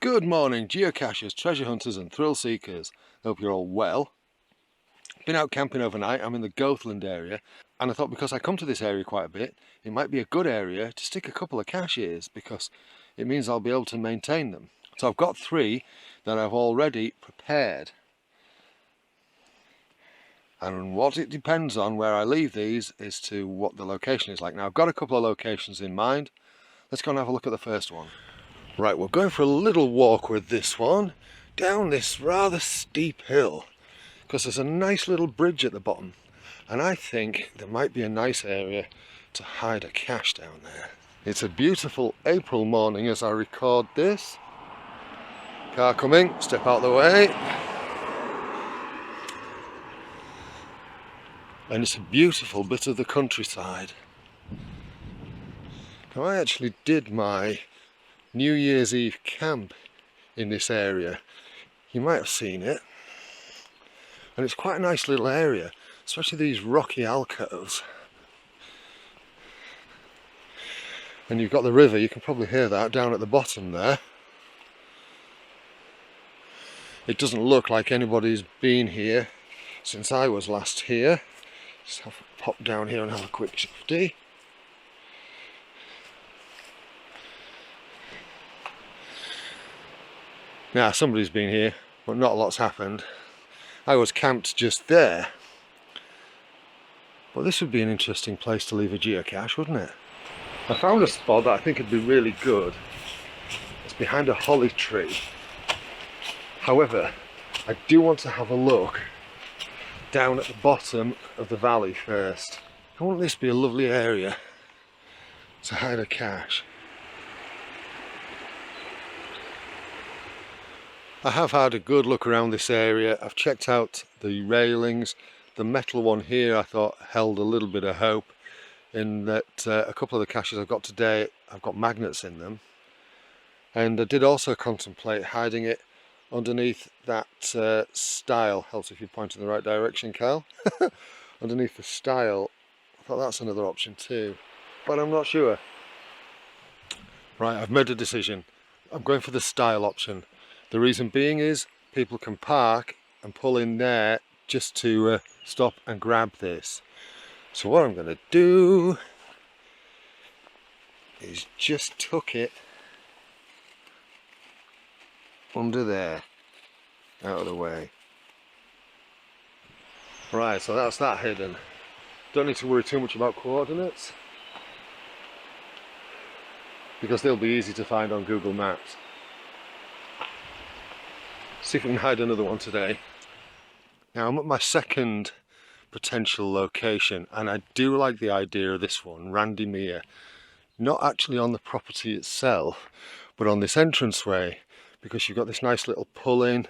Good morning, geocachers, treasure hunters and thrill seekers. Hope you're all well. Been out camping overnight. I'm in the Goathland area, and I thought because I come to this area quite a bit, it might be a good area to stick a couple of caches because it means I'll be able to maintain them. So I've got 3 that I've already prepared. And what it depends on where I leave these is to what the location is like. Now I've got a couple of locations in mind. Let's go and have a look at the first one. Right, we're going for a little walk with this one down this rather steep hill because there's a nice little bridge at the bottom, and I think there might be a nice area to hide a cache down there. It's a beautiful April morning as I record this. Car coming, step out of the way. And it's a beautiful bit of the countryside. Now I actually did my New Year's Eve camp in this area. You might have seen it. And it's quite a nice little area, especially these rocky alcoves. And you've got the river, you can probably hear that down at the bottom there. It doesn't look like anybody's been here since I was last here. Just have to pop down here and have a quick shifty. Now somebody's been here, but not a lot's happened. I was camped just there. But this would be an interesting place to leave a geocache, wouldn't it? I found a spot that I think would be really good. It's behind a holly tree. However, I do want to have a look down at the bottom of the valley first. I want this to be a lovely area to hide a cache. I have had a good look around this area. I've checked out the railings. The metal one here I thought held a little bit of hope in that a couple of the caches I've got today, I've got magnets in them. And I did also contemplate hiding it underneath that stile. Helps if you point in the right direction, Cal. Underneath the stile. I thought that's another option too, but I'm not sure. Right, I've made a decision. I'm going for the stile option. The reason being is people can park and pull in there just to stop and grab this. So what I'm going to do is just tuck it under there, out of the way. Right, so that's that hidden. Don't need to worry too much about coordinates because they'll be easy to find on Google Maps. See if we can hide another one today. Now I'm at my second potential location, and I do like the idea of this one, Randy Mere. Not actually on the property itself, but on this entranceway, because you've got this nice little pull-in,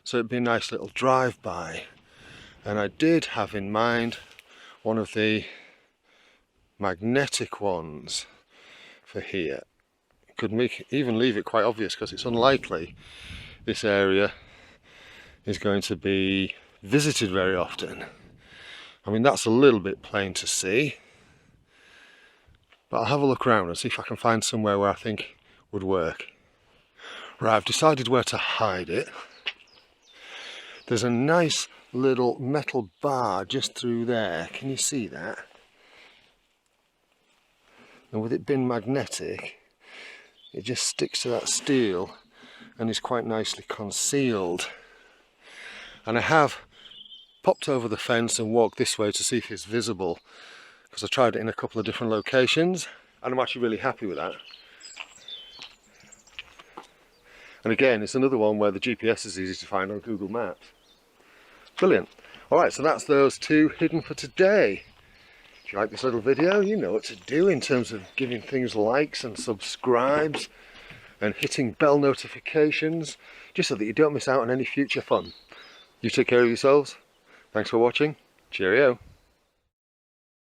so it'd be a nice little drive-by. And I did have in mind one of the magnetic ones for here. Could even leave it quite obvious because it's unlikely this area is going to be visited very often. I mean, that's a little bit plain to see, but I'll have a look around and see if I can find somewhere where I think would work. Right, I've decided where to hide it. There's a nice little metal bar just through there. Can you see that? And with it being magnetic, it just sticks to that steel and is quite nicely concealed. And I have popped over the fence and walked this way to see if it's visible, because I tried it in a couple of different locations and I'm actually really happy with that. And again, it's another one where the GPS is easy to find on Google Maps. Brilliant. Alright, so that's those 2 hidden for today. If you like this little video, you know what to do in terms of giving things likes and subscribes and hitting bell notifications, just so that you don't miss out on any future fun. You take care of yourselves. Thanks for watching. Cheerio.